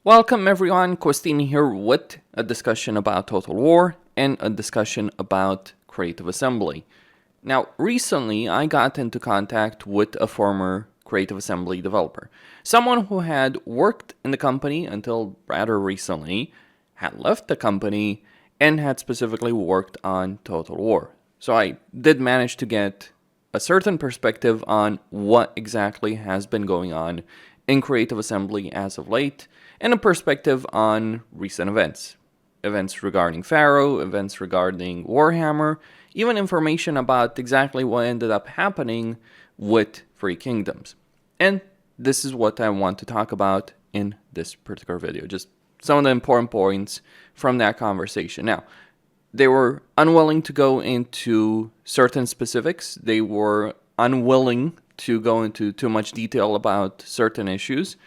Welcome everyone, Costin here with a discussion about Total War and a discussion about Creative Assembly. Now, recently I got into contact with a former Creative Assembly developer. Someone who had worked in the company until rather recently, had left the company, and had specifically worked on Total War. So I did manage to get a certain perspective on what exactly has been going on in Creative Assembly as of late, and a perspective on recent events. Events regarding Pharaoh, events regarding Warhammer, even information about exactly what ended up happening with Free Kingdoms. And this is what I want to talk about in this particular video. Just some of the important points from that conversation. Now, they were unwilling to go into certain specifics. They were unwilling to go into too much detail about certain issues,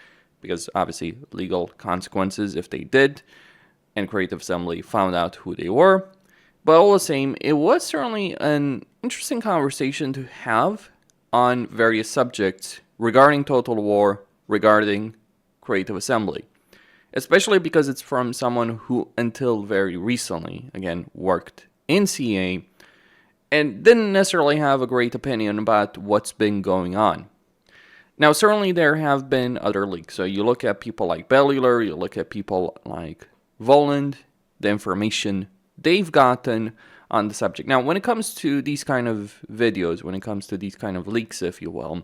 because obviously legal consequences if they did, and Creative Assembly found out who they were. But all the same, it was certainly an interesting conversation to have on various subjects regarding Total War, regarding Creative Assembly. Especially because it's from someone who, until very recently, again, worked in CA, and didn't necessarily have a great opinion about what's been going on. Now, certainly there have been other leaks. So you look at people like Bellular, you look at people like Voland, the information they've gotten on the subject. Now, when it comes to these kind of videos, when it comes to these kind of leaks, if you will,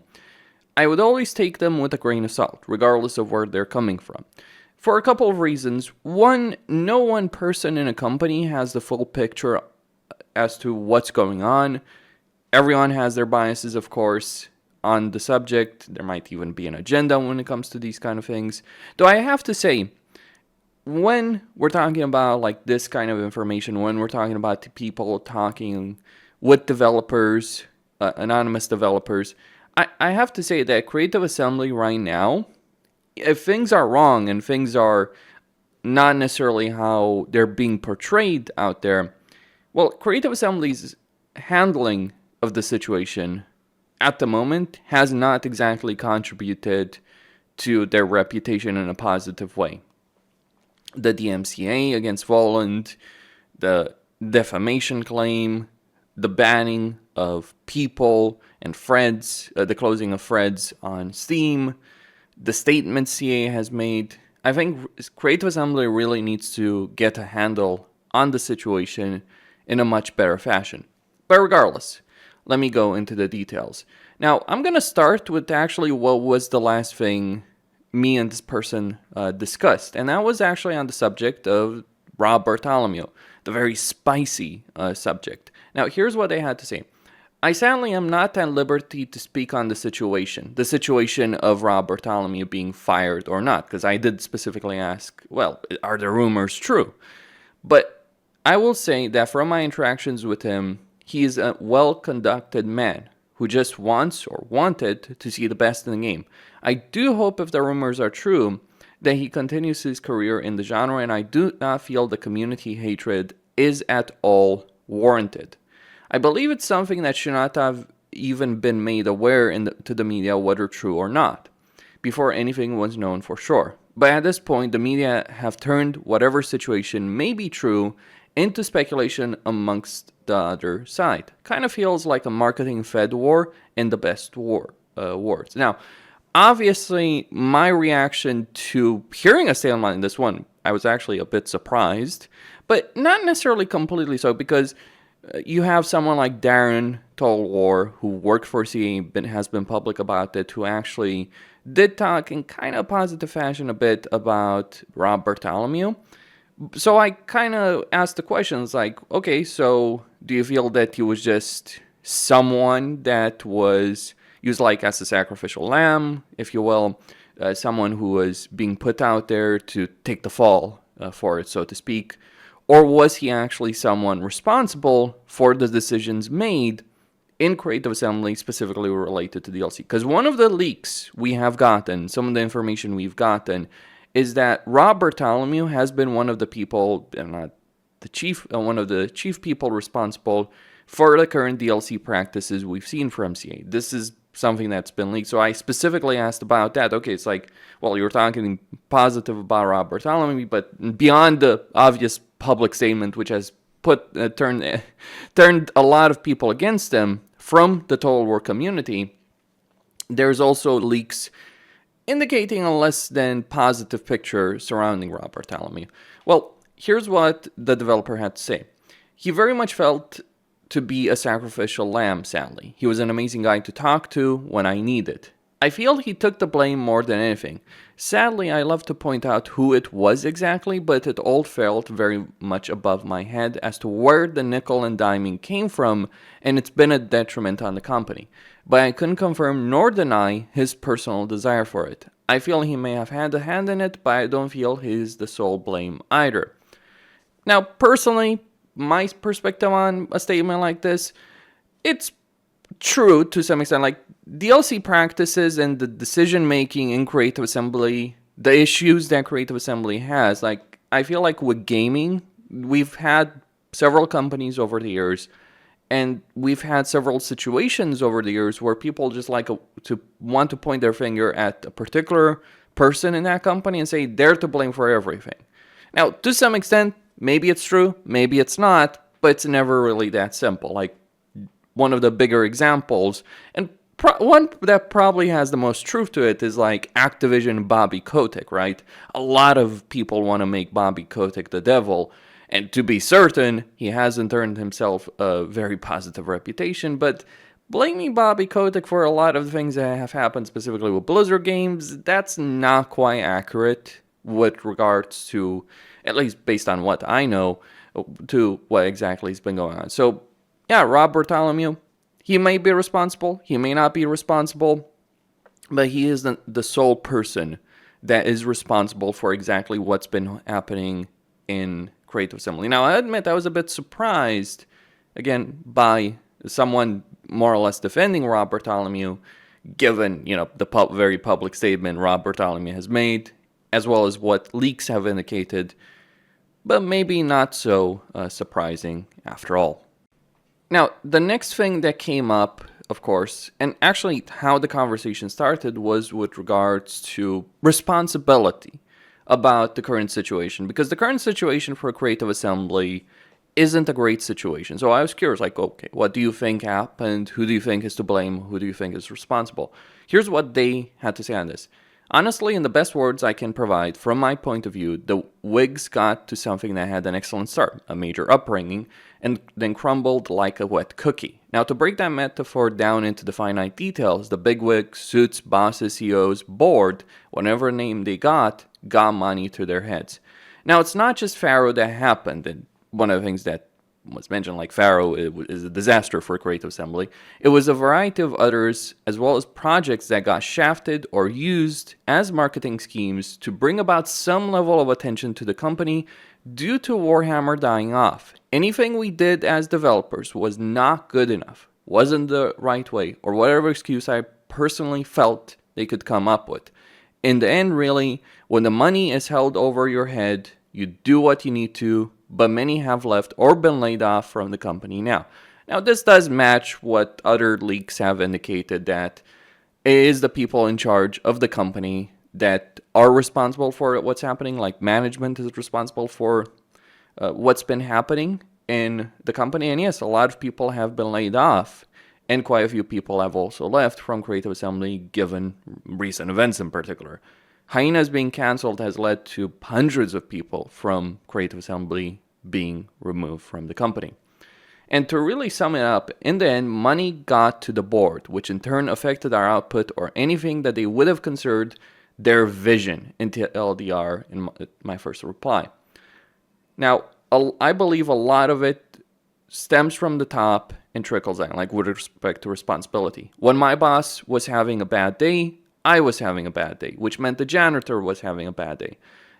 I would always take them with a grain of salt, regardless of where they're coming from. For a couple of reasons. One, no one person in a company has the full picture as to what's going on. Everyone has their biases, of course, on the subject. There might even be an agenda when it comes to these kind of things. Though I have to say, when we're talking about like this kind of information, when we're talking about people talking with developers, anonymous developers, I have to say that Creative Assembly right now, if things are wrong and things are not necessarily how they're being portrayed out there, well, Creative Assembly's handling of the situation at the moment has not exactly contributed to their reputation in a positive way. The DMCA against Voland, the defamation claim, the banning of people and threads, the closing of threads on Steam, the statement CA has made. I think Creative Assembly really needs to get a handle on the situation in a much better fashion. But regardless, let me go into the details. Now, I'm going to start with actually what was the last thing me and this person discussed. And that was actually on the subject of Bartholomew, the very spicy subject. Now, here's what they had to say. I sadly am not at liberty to speak on the situation of Bartholomew being fired or not, because I did specifically ask, well, are the rumors true? But I will say that from my interactions with him, he is a well-conducted man who just wants or wanted to see the best in the game. I do hope, if the rumors are true, that he continues his career in the genre, and I do not feel the community hatred is at all warranted. I believe it's something that should not have even been made aware to the media, whether true or not, before anything was known for sure. But at this point, the media have turned whatever situation may be true into speculation amongst the other side. Kind of feels like a marketing-fed war in the best wars. Now, obviously, my reaction to hearing a statement in this one, I was actually a bit surprised, but not necessarily completely so, because you have someone like Darren Total War, who worked for CA, has been public about it, who actually did talk in kind of positive fashion a bit about Bartholomew. So I kind of asked the questions like, okay, so do you feel that he was just someone that was used like as a sacrificial lamb, if you will, someone who was being put out there to take the fall for it, so to speak? Or was he actually someone responsible for the decisions made in Creative Assembly, specifically related to DLC? Because one of the leaks we have gotten, some of the information we've gotten, is that Bartholomew has been one of the people, not the chief, one of the chief people responsible for the current DLC practices we've seen from CA. This is something that's been leaked. So I specifically asked about that. Okay, it's like, well, you're talking positive about Rob Bartholomew, but beyond the obvious public statement, which has turned a lot of people against him from the Total War community, there's also leaks indicating a less than positive picture surrounding Rob Bartholomew. Well, here's what the developer had to say. He very much felt to be a sacrificial lamb, sadly. He was an amazing guy to talk to when I needed. I feel he took the blame more than anything. Sadly, I love to point out who it was exactly, but it all felt very much above my head as to where the nickel and diming came from, and it's been a detriment on the company. But I couldn't confirm nor deny his personal desire for it. I feel he may have had a hand in it, but I don't feel he's the sole blame either. Now, personally, my perspective on a statement like this, it's true to some extent. Like, DLC practices and the decision making in Creative Assembly, the issues that Creative Assembly has, like, I feel like with gaming, we've had several companies over the years, and we've had several situations over the years where people just like to want to point their finger at a particular person in that company and say they're to blame for everything. Now, to some extent, maybe it's true, maybe it's not, but it's never really that simple. Like, one of the bigger examples, and one that probably has the most truth to it, is like Activision Bobby Kotick, right? A lot of people want to make Bobby Kotick the devil, and to be certain, he hasn't earned himself a very positive reputation, but blaming Bobby Kotick for a lot of the things that have happened, specifically with Blizzard games, that's not quite accurate with regards to, at least based on what I know, to what exactly has been going on. So, yeah, Rob Bartholomew, he may be responsible, he may not be responsible, but he is the sole person that is responsible for exactly what's been happening in Creative Assembly. Now, I admit I was a bit surprised, again, by someone more or less defending Rob Bartholomew, given, the very public statement Rob Bartholomew has made, as well as what leaks have indicated, but maybe not so surprising after all. Now, the next thing that came up, of course, and actually how the conversation started, was with regards to responsibility about the current situation, because the current situation for Creative Assembly isn't a great situation. So I was curious, like, okay, what do you think happened? Who do you think is to blame? Who do you think is responsible? Here's what they had to say on this. Honestly, in the best words I can provide, from my point of view, the Whigs got to something that had an excellent start, a major upbringing, and then crumbled like a wet cookie. Now, to break that metaphor down into the finite details, the bigwigs, suits, bosses, CEOs, board, whatever name they got money to their heads. Now, it's not just Pharaoh that happened, and one of the things that was mentioned, like Pharaoh, is a disaster for Creative Assembly. It was a variety of others, as well as projects that got shafted or used as marketing schemes to bring about some level of attention to the company due to Warhammer dying off. Anything we did as developers was not good enough, wasn't the right way, or whatever excuse I personally felt they could come up with. In the end, really, when the money is held over your head, you do what you need to, but many have left or been laid off from the company now. Now, this does match what other leaks have indicated, that it is the people in charge of the company that are responsible for what's happening, like management is responsible for what's been happening in the company. And yes, a lot of people have been laid off, and quite a few people have also left from Creative Assembly, given recent events in particular. Hyenas being cancelled has led to hundreds of people from Creative Assembly being removed from the company. And to really sum it up, in the end, money got to the board, which in turn affected our output or anything that they would have considered their vision into LDR in my first reply. Now, I believe a lot of it stems from the top and trickles down, like with respect to responsibility. When my boss was having a bad day, I was having a bad day, which meant the janitor was having a bad day.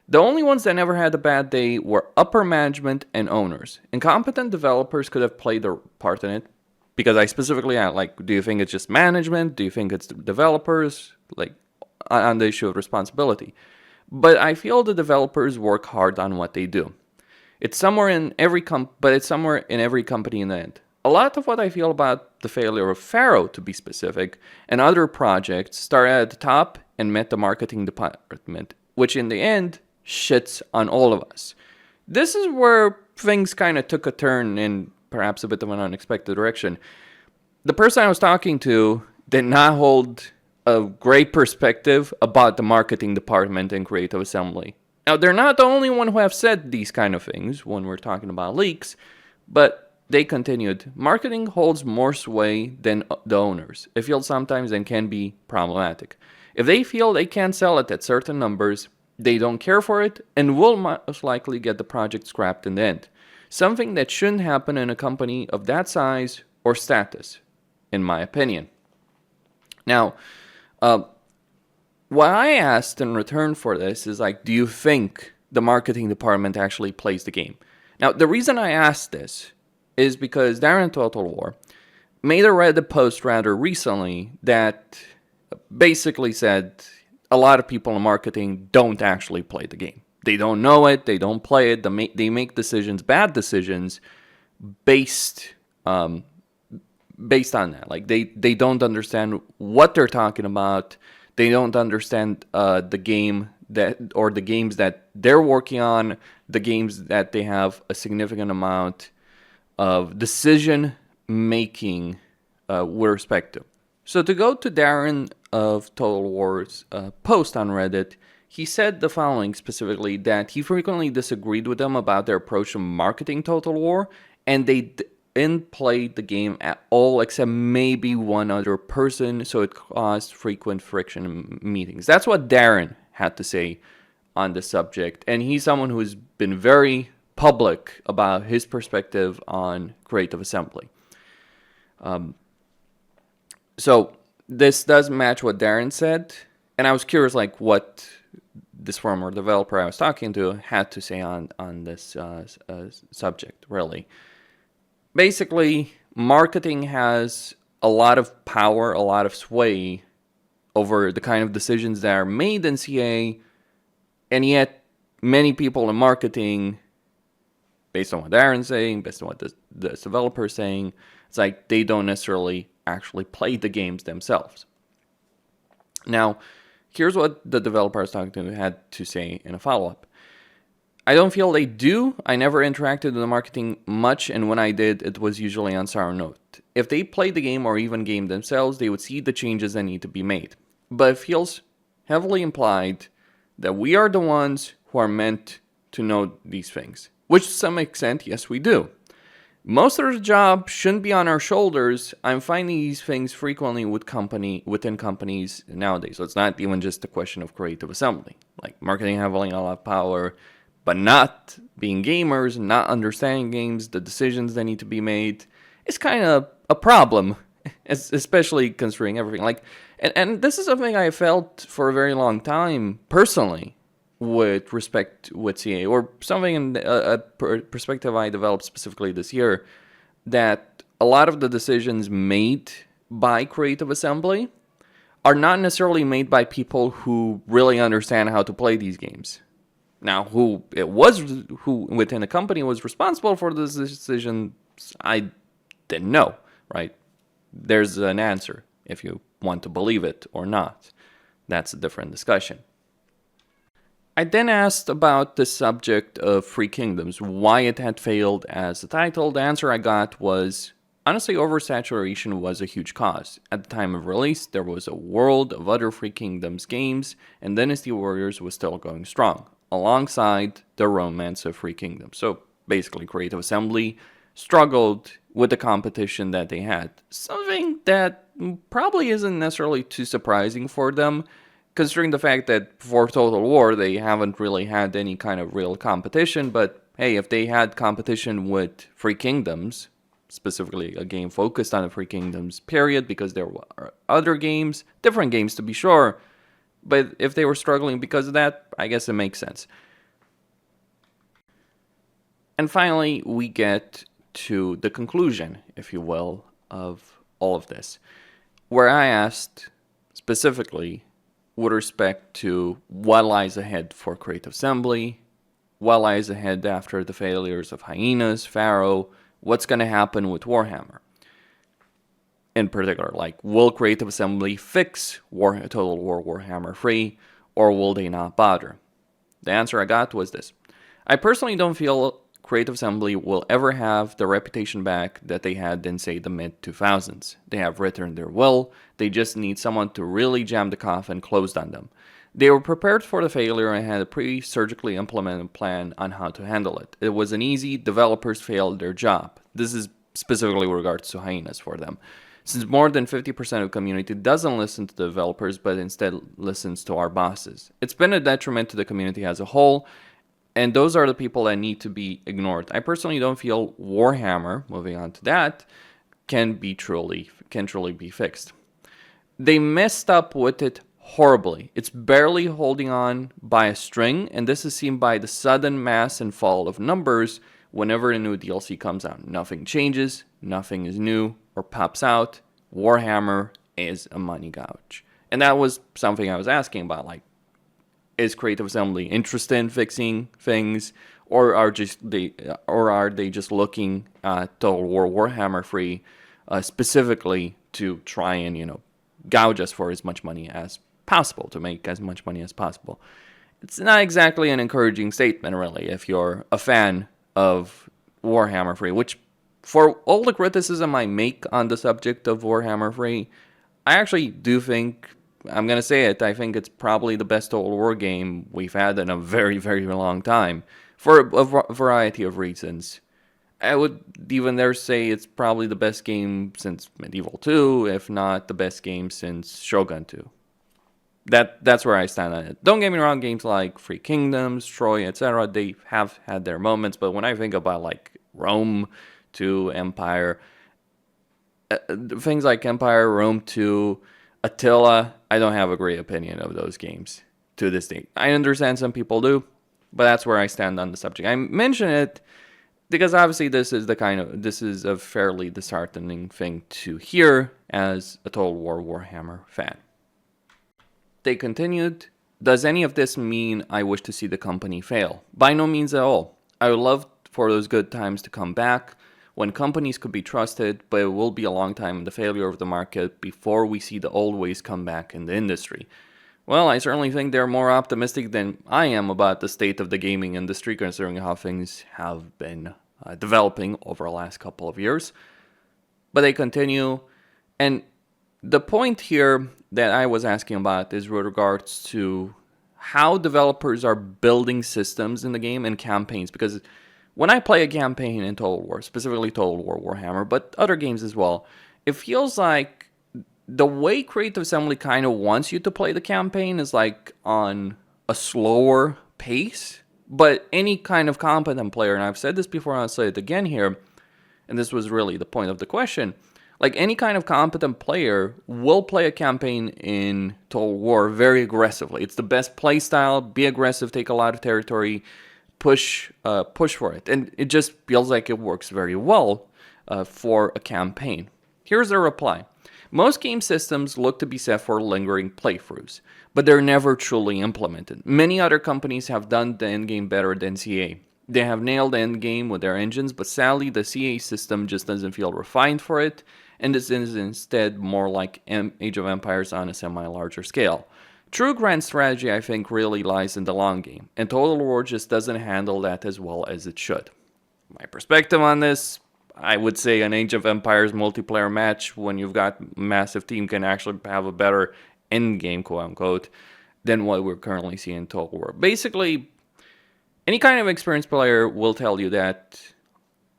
The only ones that never had a bad day were upper management and owners. Incompetent developers could have played their part in it, because I specifically asked, like, do you think it's just management? Do you think it's developers? Like, on the issue of responsibility. But I feel the developers work hard on what they do. It's somewhere in every company in the end. a lot of what I feel about the failure of Pharaoh, to be specific, and other projects started at the top and met the marketing department, which in the end shits on all of us. This is where things kind of took a turn in perhaps a bit of an unexpected direction. The person I was talking to did not hold a great perspective about the marketing department in Creative Assembly. Now, they're not the only one who have said these kind of things when we're talking about leaks, but they continued, marketing holds more sway than the owners. It feels sometimes and can be problematic. If they feel they can't sell it at certain numbers, they don't care for it and will most likely get the project scrapped in the end. Something that shouldn't happen in a company of that size or status, in my opinion. Now, what I asked in return for this is like, do you think the marketing department actually plays the game? Now, the reason I asked this is because Darren Total War made a Reddit post rather recently that basically said a lot of people in marketing don't actually play the game. They don't know it, they don't play it, they make decisions, bad decisions, based on that. Like, they don't understand what they're talking about, they don't understand the game or the games that they're working on, the games that they have a significant amount of decision making with respect to. So to go to Darren of Total War's post on Reddit, he said the following specifically, that he frequently disagreed with them about their approach to marketing Total War, and they didn't play the game at all except maybe one other person, so it caused frequent friction in meetings. That's what Darren had to say on the subject, and he's someone who's been very public about his perspective on Creative Assembly. So this does match what Darren said, and I was curious like what this former developer I was talking to had to say on this subject, really. Basically, marketing has a lot of power, a lot of sway over the kind of decisions that are made in CA, and yet many people in marketing, based on what Darren's saying, based on what the developer is saying, it's like they don't necessarily actually play the games themselves. Now, here's what the developer I was talking to had to say in a follow-up. I don't feel they do. I never interacted with the marketing much, and when I did, it was usually on sour note. If they played the game or even game themselves, they would see the changes that need to be made. But it feels heavily implied that we are the ones who are meant to know these things. Which to some extent, yes, we do. Most of the job shouldn't be on our shoulders. I'm finding these things frequently within companies nowadays. So it's not even just a question of Creative Assembly. Like marketing having a lot of power, but not being gamers, not understanding games, the decisions that need to be made, is kind of a problem, especially considering everything. Like, and this is something I felt for a very long time personally with respect with CA, or something in a perspective I developed specifically this year, that a lot of the decisions made by Creative Assembly are not necessarily made by people who really understand how to play these games. Now, who within a company was responsible for this decision, I didn't know, right? There's an answer if you want to believe it or not. That's a different discussion. I then asked about the subject of Free Kingdoms, why it had failed as a title. The answer I got was, honestly, oversaturation was a huge cause. At the time of release, there was a world of other Free Kingdoms games, and Dynasty Warriors was still going strong, alongside the romance of Free Kingdoms. So basically, Creative Assembly struggled with the competition that they had. Something that probably isn't necessarily too surprising for them, considering the fact that for Total War, they haven't really had any kind of real competition. But hey, if they had competition with Free Kingdoms, specifically a game focused on the Free Kingdoms period, because there were other games, different games to be sure, but if they were struggling because of that, I guess it makes sense. And finally, we get to the conclusion, if you will, of all of this, where I asked specifically with respect to what lies ahead for Creative Assembly, what lies ahead after the failures of Hyenas, Pharaoh, what's going to happen with Warhammer. In particular, like, will Creative Assembly fix Total War Warhammer 3, or will they not bother? The answer I got was this. I personally don't feel Creative Assembly will ever have the reputation back that they had in, say, the mid-2000s. They have returned their will, they just need someone to really jam the coffin closed on them. They were prepared for the failure and had a pre-surgically implemented plan on how to handle it. It wasn't easy, developers failed their job. This is specifically with regards to hyenas for them. Since more than 50% of the community doesn't listen to the developers, but instead listens to our bosses. It's been a detriment to the community as a whole, and those are the people that need to be ignored. I personally don't feel Warhammer, moving on to that, can truly be fixed. They messed up with it horribly. It's barely holding on by a string, and this is seen by the sudden mass and fall of numbers whenever a new DLC comes out. Nothing changes, nothing is new or pops out. Warhammer is a money gouge. And that was something I was asking about, like, is Creative Assembly interested in fixing things, or are they just looking at Total War Warhammer 3 specifically to try and, gouge us for as much money as possible, to make as much money as possible? It's not exactly an encouraging statement, really, if you're a fan of Warhammer 3, which, for all the criticism I make on the subject of Warhammer 3, I actually do think, I'm going to say it, I think it's probably the best Total War game we've had in a very, very long time, for a variety of reasons. I would even dare say it's probably the best game since Medieval 2, if not the best game since Shogun 2. That's where I stand on it. Don't get me wrong, games like Three Kingdoms, Troy, etc., they have had their moments, but when I think about, like, Rome 2, Empire, things like Empire, Rome 2, Attila, I don't have a great opinion of those games to this day. I understand some people do, but that's where I stand on the subject. I mention it because obviously this is a fairly disheartening thing to hear as a Total War Warhammer fan. They continued, does any of this mean I wish to see the company fail? By no means at all. I would love for those good times to come back, when companies could be trusted, but it will be a long time in the failure of the market before we see the old ways come back in the industry. Well, I certainly think they're more optimistic than I am about the state of the gaming industry, considering how things have been developing over the last couple of years. But they continue, and the point here that I was asking about is with regards to how developers are building systems in the game and campaigns, because when I play a campaign in Total War, specifically Total War Warhammer, but other games as well, it feels like the way Creative Assembly kind of wants you to play the campaign is like on a slower pace, but any kind of competent player, and I've said this before, I'll say it again here, and this was really the point of the question, like any kind of competent player will play a campaign in Total War very aggressively. It's the best play style, be aggressive, take a lot of territory, push for it, and it just feels like it works very well for a campaign. Here's their reply. Most game systems look to be set for lingering playthroughs, but they're never truly implemented. Many other companies have done the endgame better than CA. They have nailed the endgame with their engines, but sadly the CA system just doesn't feel refined for it, and this is instead more like Age of Empires on a semi-larger scale. True grand strategy, I think, really lies in the long game, and Total War just doesn't handle that as well as it should. My perspective on this, I would say an Age of Empires multiplayer match, when you've got a massive team, can actually have a better endgame, quote-unquote, than what we're currently seeing in Total War. Basically, any kind of experienced player will tell you that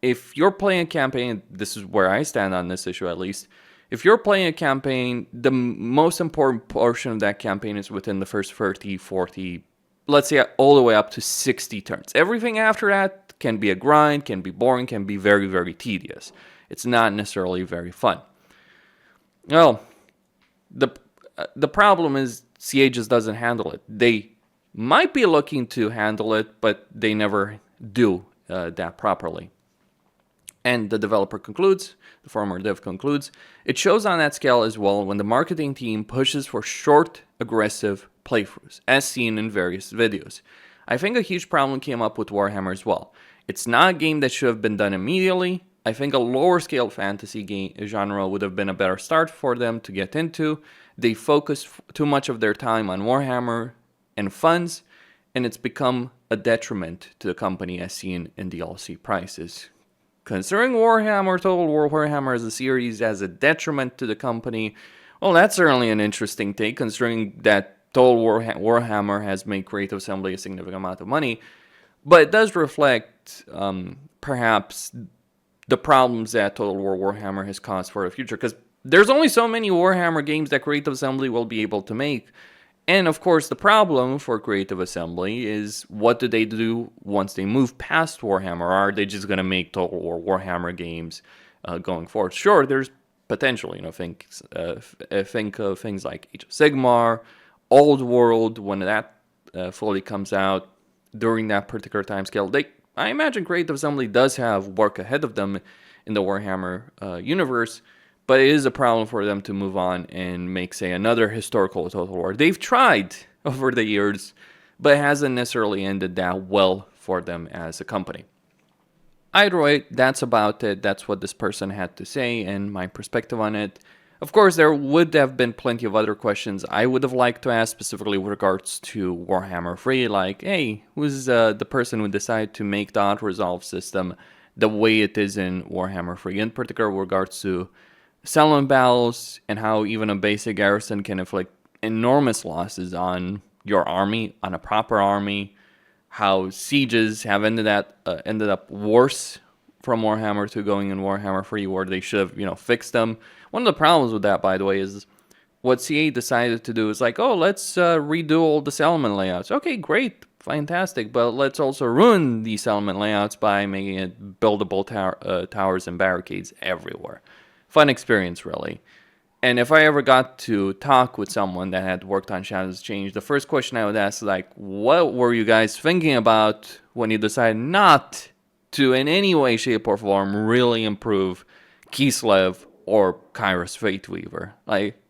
if you're playing a campaign, this is where I stand on this issue at least, if you're playing a campaign, the most important portion of that campaign is within the first 30, 40, let's say all the way up to 60 turns. Everything after that can be a grind, can be boring, can be very, very tedious. It's not necessarily very fun. Well, the problem is CA just doesn't handle it. They might be looking to handle it, but they never do that properly. And the developer concludes, the former dev concludes, it shows on that scale as well when the marketing team pushes for short, aggressive playthroughs, as seen in various videos. I think a huge problem came up with Warhammer as well. It's not a game that should have been done immediately. I think a lower scale fantasy game genre would have been a better start for them to get into. They focus too much of their time on Warhammer and funds, and it's become a detriment to the company as seen in DLC prices. Considering Warhammer, Total War Warhammer as a series as a detriment to the company, well, that's certainly an interesting take, considering that Total War Warhammer has made Creative Assembly a significant amount of money. But it does reflect, perhaps, the problems that Total War Warhammer has caused for the future, because there's only so many Warhammer games that Creative Assembly will be able to make. And of course, the problem for Creative Assembly is, what do they do once they move past Warhammer? Are they just going to make Total War Warhammer games going forward? Sure, there's potential. Think of things like Age of Sigmar, Old World, when that fully comes out during that particular time scale. I imagine Creative Assembly does have work ahead of them in the Warhammer universe, but it is a problem for them to move on and make, say, another historical Total War. They've tried over the years, but it hasn't necessarily ended that well for them as a company. Either way, that's about it. That's what this person had to say and my perspective on it. Of course, there would have been plenty of other questions I would have liked to ask, specifically with regards to Warhammer 3, like, hey, who's the person who decided to make the auto-resolve system the way it is in Warhammer 3, in particular with regards to settlement battles and how even a basic garrison can inflict enormous losses on your army, on a proper army, how sieges have ended up worse from Warhammer 2 going in Warhammer 3, where they should have, fixed them. One of the problems with that, by the way, is what CA decided to do is like, oh, let's redo all the settlement layouts. Okay, great, fantastic, but let's also ruin the settlement layouts by making it buildable towers and barricades everywhere. Fun experience, really. And if I ever got to talk with someone that had worked on Shadows Change, the first question I would ask is like, what were you guys thinking about when you decided not to, in any way, shape, or form, really improve Kislev or Kairos Fateweaver? Like,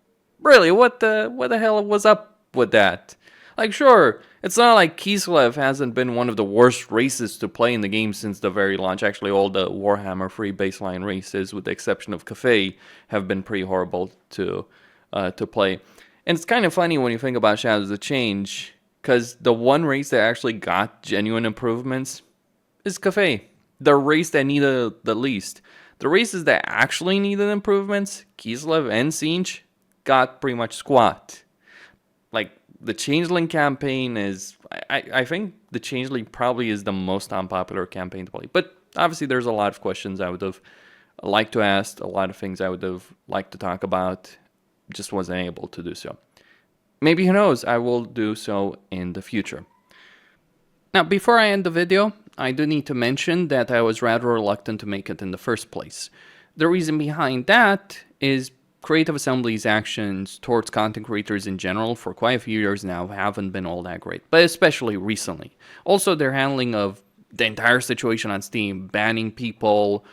really, what the hell was up with that? Like, sure, it's not like Kislev hasn't been one of the worst races to play in the game since the very launch. Actually, all the Warhammer 3 baseline races, with the exception of Cafe, have been pretty horrible to play. And it's kind of funny when you think about Shadows of Change, because the one race that actually got genuine improvements is Cafe, the race that needed the least. The races that actually needed improvements, Kislev and Siege, got pretty much squat. Like, the Changeling campaign is, I think the Changeling probably is the most unpopular campaign to play. But obviously there's a lot of questions I would have liked to ask, a lot of things I would have liked to talk about, just wasn't able to do so. Maybe, who knows, I will do so in the future. Now, before I end the video, I do need to mention that I was rather reluctant to make it in the first place. The reason behind that is Creative Assembly's actions towards content creators in general for quite a few years now haven't been all that great, but especially recently. Also, their handling of the entire situation on Steam, banning people,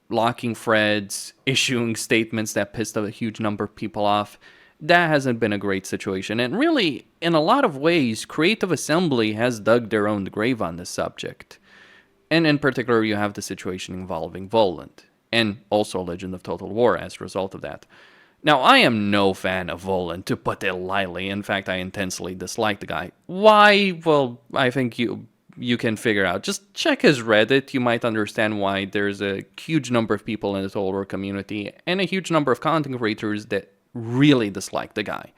locking threads, issuing statements that pissed a huge number of people off, that hasn't been a great situation. And really, in a lot of ways, Creative Assembly has dug their own grave on this subject. And in particular, you have the situation involving Volant, and also Legend of Total War as a result of that. Now, I am no fan of Volant, to put it lightly. In fact, I intensely dislike the guy. Why? Well, I think you can figure out. Just check his Reddit. You might understand why there's a huge number of people in the Total War community and a huge number of content creators that really dislike the guy.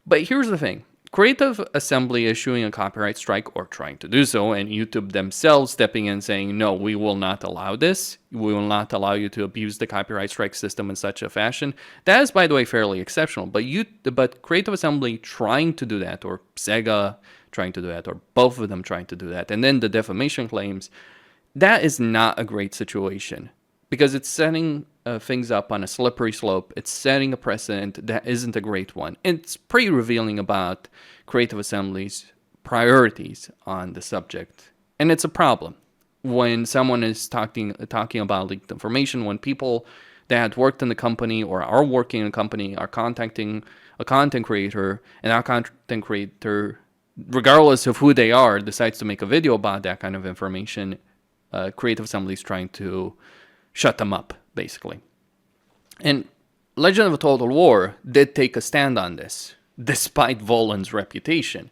But here's the thing. Creative Assembly issuing a copyright strike, or trying to do so, and YouTube themselves stepping in saying, no, we will not allow this. We will not allow you to abuse the copyright strike system in such a fashion. That is, by the way, fairly exceptional. But Creative Assembly trying to do that, or Sega trying to do that, or both of them trying to do that, and then the defamation claims, that is not a great situation. Because it's setting things up on a slippery slope. It's setting a precedent that isn't a great one. It's pretty revealing about Creative Assembly's priorities on the subject. And it's a problem when someone is talking about leaked information, when people that worked in the company or are working in a company are contacting a content creator, and our content creator, regardless of who they are, decides to make a video about that kind of information. Creative Assembly is trying to shut them up, basically. And Legend of Total War did take a stand on this, despite Volan's reputation,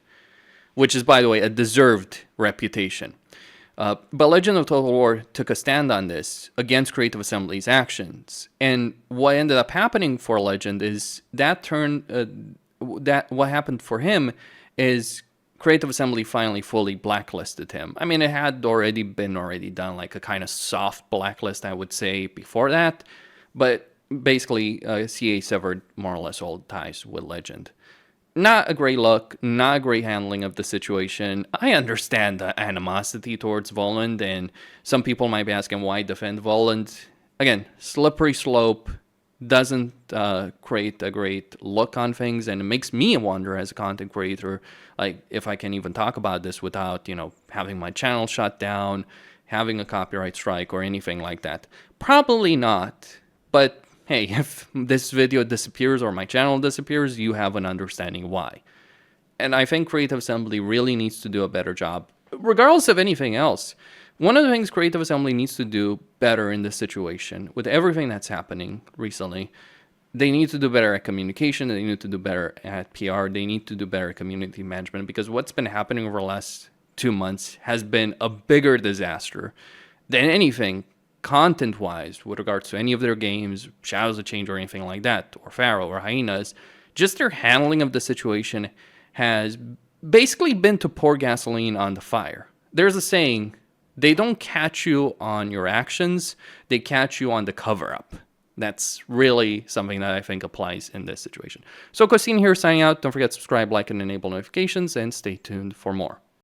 which is, by the way, a deserved reputation. But Legend of Total War took a stand on this against Creative Assembly's actions. And what ended up happening for Legend is that what happened for him is Creative Assembly finally fully blacklisted him. I mean, it had already been done, like a kind of soft blacklist, I would say, before that. But basically, CA severed more or less all ties with Legend. Not a great look, not a great handling of the situation. I understand the animosity towards Voland, and some people might be asking why defend Voland. Again, slippery slope, doesn't create a great look on things, and it makes me wonder as a content creator, like, if I can even talk about this without, having my channel shut down, having a copyright strike, or anything like that. Probably not, but hey, if this video disappears or my channel disappears, you have an understanding why. And I think Creative Assembly really needs to do a better job, regardless of anything else. One of the things Creative Assembly needs to do better in this situation, with everything that's happening recently, they need to do better at communication, they need to do better at PR, they need to do better at community management, because what's been happening over the last 2 months has been a bigger disaster than anything content-wise with regards to any of their games, Shadows of Change or anything like that, or Pharaoh or Hyenas. Just their handling of the situation has basically been to pour gasoline on the fire. There's a saying, they don't catch you on your actions, they catch you on the cover-up. That's really something that I think applies in this situation. So Cosine here signing out. Don't forget to subscribe, like, and enable notifications, and stay tuned for more.